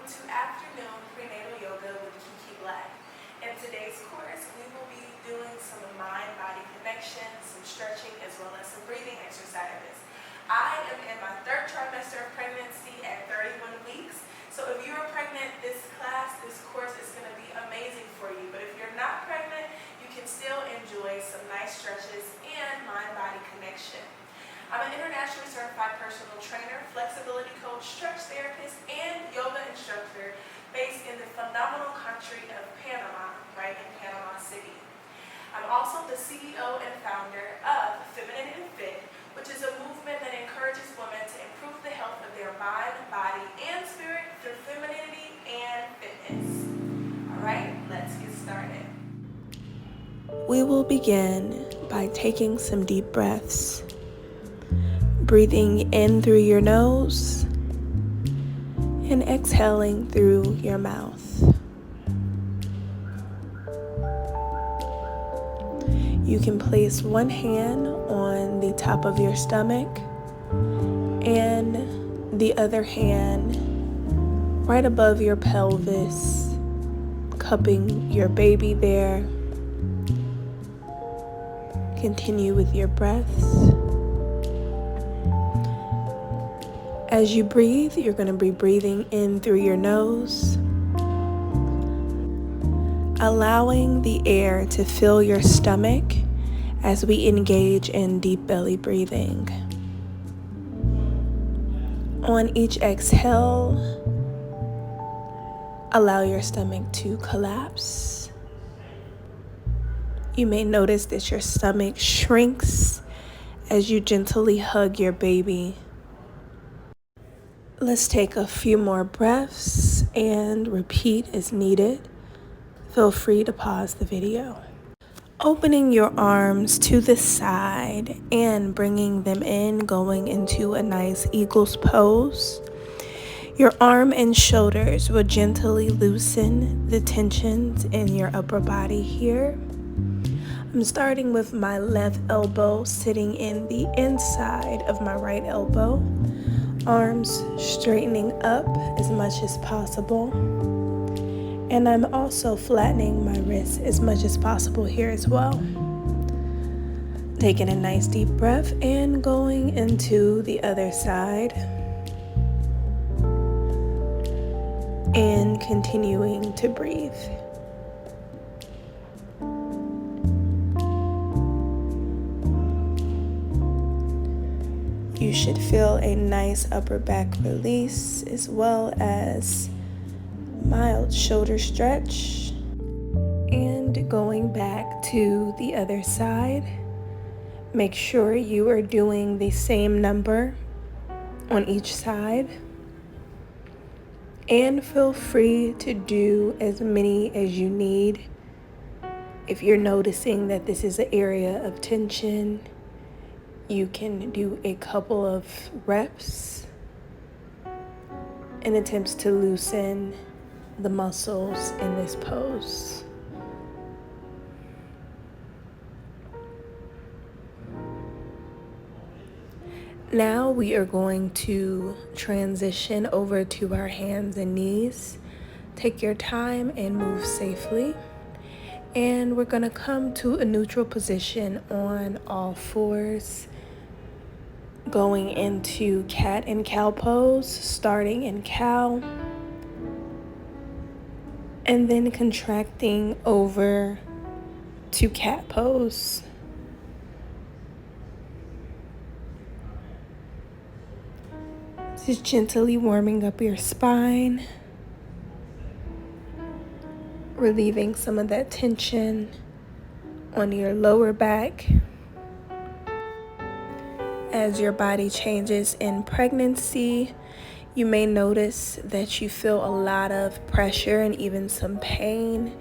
welcome to Afternoon Prenatal Yoga with KIKI Black. In today's course, we will be doing some mind-body connection, some stretching, as well as some breathing exercises. I am in my third trimester of pregnancy at 31 weeks. So if you are pregnant, this course is going to be amazing for you. But if you're not pregnant, you can still enjoy some nice stretches and mind-body connection. I'm an internationally certified personal trainer, flexibility coach, stretch therapist, and yoga instructor based in the phenomenal country of Panama, right in Panama City. I'm also the CEO and founder of Feminine and Fit, which is a movement that encourages women to improve the health of their mind, body, and spirit through femininity and fitness. All right, let's get started. We will begin by taking some deep breaths. Breathing in through your nose and exhaling through your mouth. You can place one hand on the top of your stomach and the other hand right above your pelvis, cupping your baby there. Continue with your breaths. As you breathe, you're going to be breathing in through your nose, allowing the air to fill your stomach as we engage in deep belly breathing. On each exhale, allow your stomach to collapse. You may notice that your stomach shrinks as you gently hug your baby. Let's take a few more breaths and repeat as needed. Feel free to pause the video. Opening your arms to the side and bringing them in, going into a nice eagle's pose. Your arm and shoulders will gently loosen the tensions in your upper body here. I'm starting with my left elbow sitting in the inside of my right elbow. Arms straightening up as much as possible. And I'm also flattening my wrists as much as possible here as well. Taking a nice deep breath and going into the other side. And continuing to breathe. You should feel a nice upper back release as well as mild shoulder stretch. And going back to the other side, make sure you are doing the same number on each side. And feel free to do as many as you need. If you're noticing that this is an area of tension, you can do a couple of reps in attempts to loosen the muscles in this pose. Now we are going to transition over to our hands and knees. Take your time and move safely. And we're going to come to a neutral position on all fours, going into cat and cow pose, starting in cow, and then contracting over to cat pose. Just gently warming up your spine, relieving some of that tension on your lower back. As your body changes in pregnancy, you may notice that you feel a lot of pressure and even some pain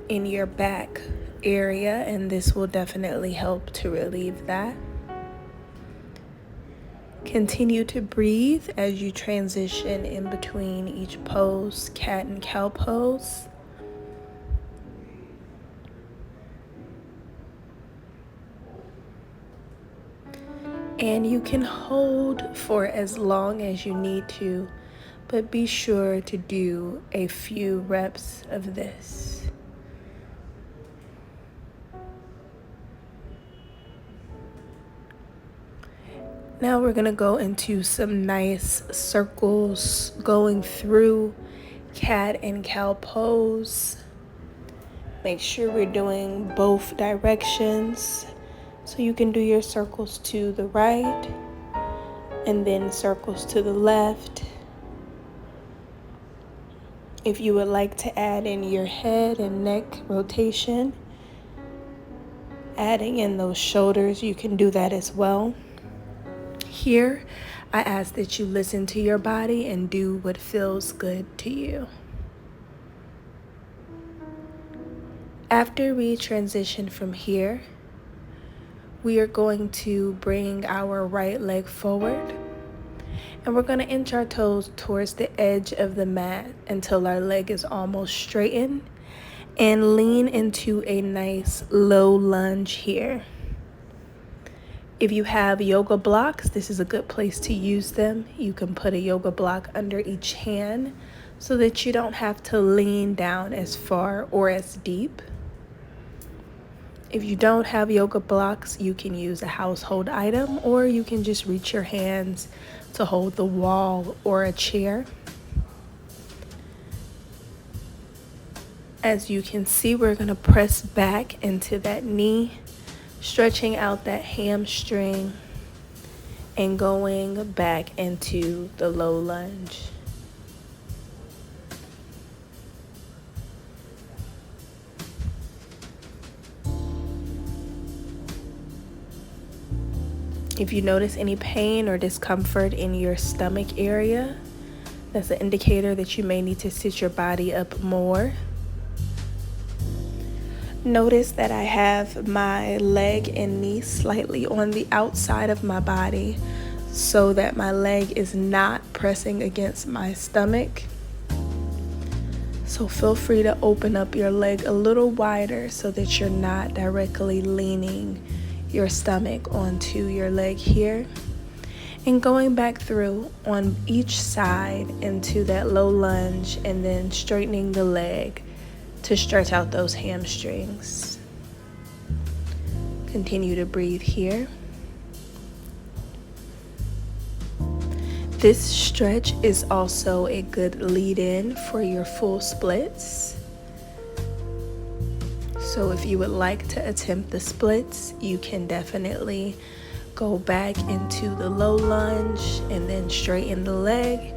in your back area, and this will definitely help to relieve that. Continue to breathe as you transition in between each pose, cat and cow pose. And you can hold for as long as you need to, but be sure to do a few reps of this. Now we're gonna go into some nice circles going through cat and cow pose. Make sure we're doing both directions. So you can do your circles to the right and then circles to the left. If you would like to add in your head and neck rotation, adding in those shoulders, you can do that as well. Here, I ask that you listen to your body and do what feels good to you. After we transition from here, we are going to bring our right leg forward, and we're going to inch our toes towards the edge of the mat until our leg is almost straightened, and lean into a nice low lunge here. If you have yoga blocks, this is a good place to use them. You can put a yoga block under each hand so that you don't have to lean down as far or as deep. If you don't have yoga blocks, you can use a household item, or you can just reach your hands to hold the wall or a chair. As you can see, we're going to press back into that knee, stretching out that hamstring and going back into the low lunge. If you notice any pain or discomfort in your stomach area, that's an indicator that you may need to sit your body up more. Notice that I have my leg and knee slightly on the outside of my body so that my leg is not pressing against my stomach. So feel free to open up your leg a little wider so that you're not directly leaning your stomach onto your leg here. And going back through on each side into that low lunge and then straightening the leg to stretch out those hamstrings. Continue to breathe here. This stretch is also a good lead-in for your full splits. So if you would like to attempt the splits, you can definitely go back into the low lunge and then straighten the leg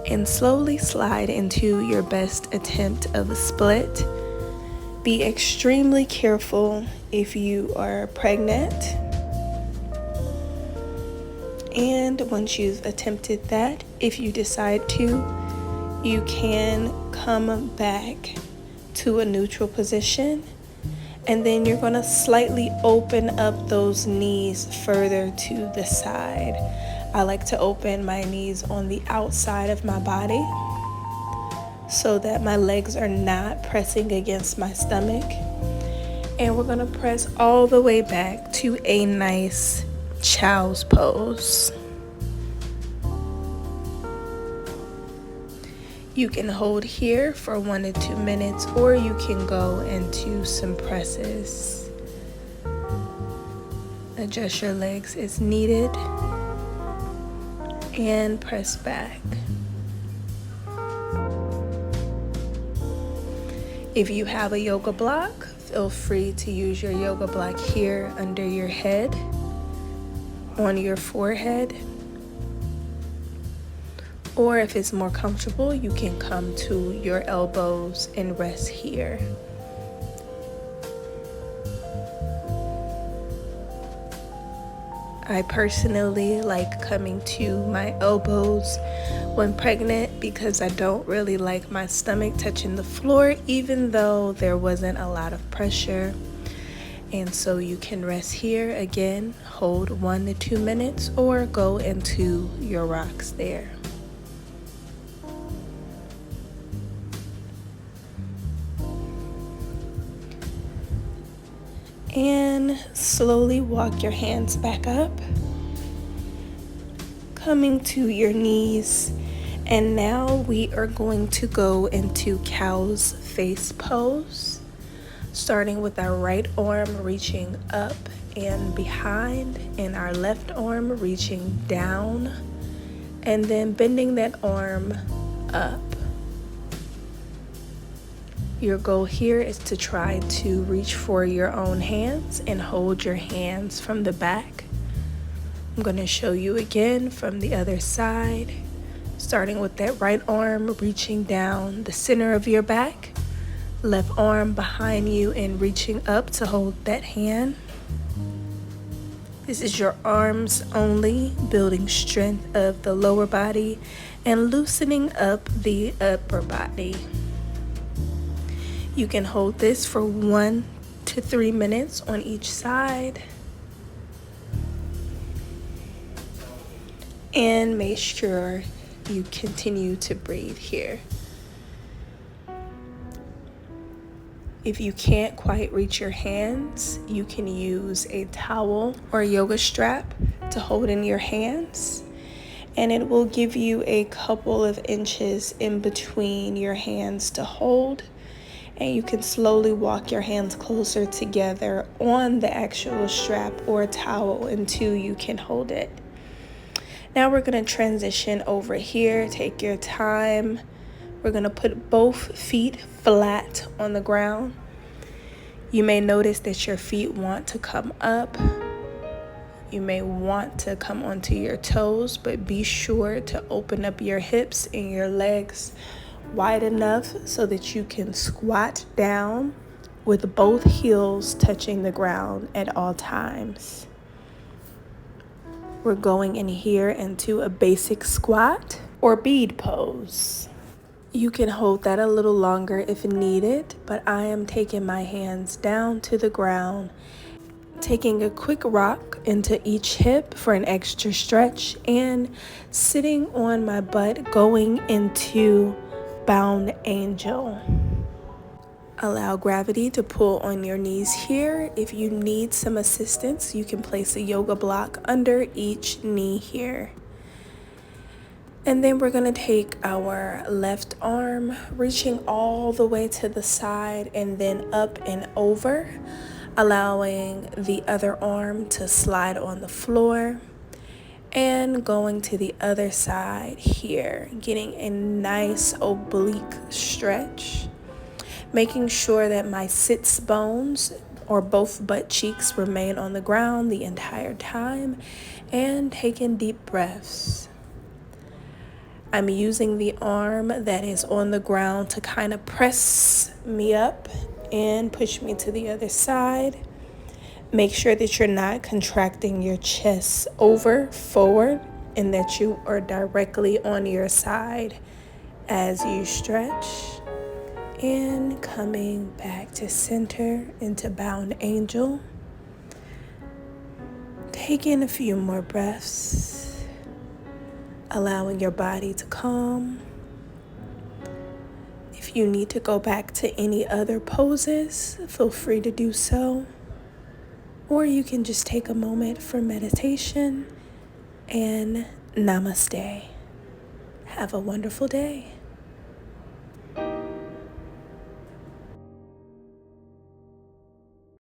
and slowly slide into your best attempt of a split. Be extremely careful if you are pregnant. And once you've attempted that, if you decide to, you can come back to a neutral position, and then you're going to slightly open up those knees further to the side. I like to open my knees on the outside of my body so that my legs are not pressing against my stomach. And we're going to press all the way back to a nice child's pose. You can hold here for 1 to 2 minutes, or you can go into some presses. Adjust your legs as needed and press back. If you have a yoga block, feel free to use your yoga block here under your head, on your forehead. Or if it's more comfortable, you can come to your elbows and rest here. I personally like coming to my elbows when pregnant because I don't really like my stomach touching the floor, even though there wasn't a lot of pressure. And so you can rest here again, hold 1 to 2 minutes, or go into your rocks there. And slowly walk your hands back up, coming to your knees And now we are going to go into cow's face pose, starting with our right arm reaching up and behind, and our left arm reaching down, and then bending that arm up. Your goal here is to try to reach for your own hands and hold your hands from the back. I'm going to show you again from the other side, starting with that right arm reaching down the center of your back, left arm behind you and reaching up to hold that hand. This is your arms only, building strength of the lower body and loosening up the upper body. You can hold this for 1 to 3 minutes on each side. And make sure you continue to breathe here. If you can't quite reach your hands, you can use a towel or yoga strap to hold in your hands, and it will give you a couple of inches in between your hands to hold, and you can slowly walk your hands closer together on the actual strap or towel until you can hold it. Now we're going to transition over here. Take your time. We're going to put both feet flat on the ground. You may notice that your feet want to come up. You may want to come onto your toes, but be sure to open up your hips and your legs wide enough so that you can squat down with both heels touching the ground at all times. We're going in here into a basic squat or bead pose. You can hold that a little longer if needed, but I am taking my hands down to the ground, taking a quick rock into each hip for an extra stretch, and sitting on my butt going into bound angel. Allow gravity to pull on your knees here. If you need some assistance, you can place a yoga block under each knee here. And then we're going to take our left arm, reaching all the way to the side and then up and over, allowing the other arm to slide on the floor, and going to the other side here, getting a nice oblique stretch. Making sure that my sits bones or both butt cheeks remain on the ground the entire time, and taking deep breaths. I'm using the arm that is on the ground to kind of press me up and push me to the other side. Make sure that you're not contracting your chest forward, and that you are directly on your side as you stretch. And coming back to center into bound angel. Taking a few more breaths, allowing your body to calm. If you need to go back to any other poses, feel free to do so. Or you can just take a moment for meditation, and namaste. Have a wonderful day.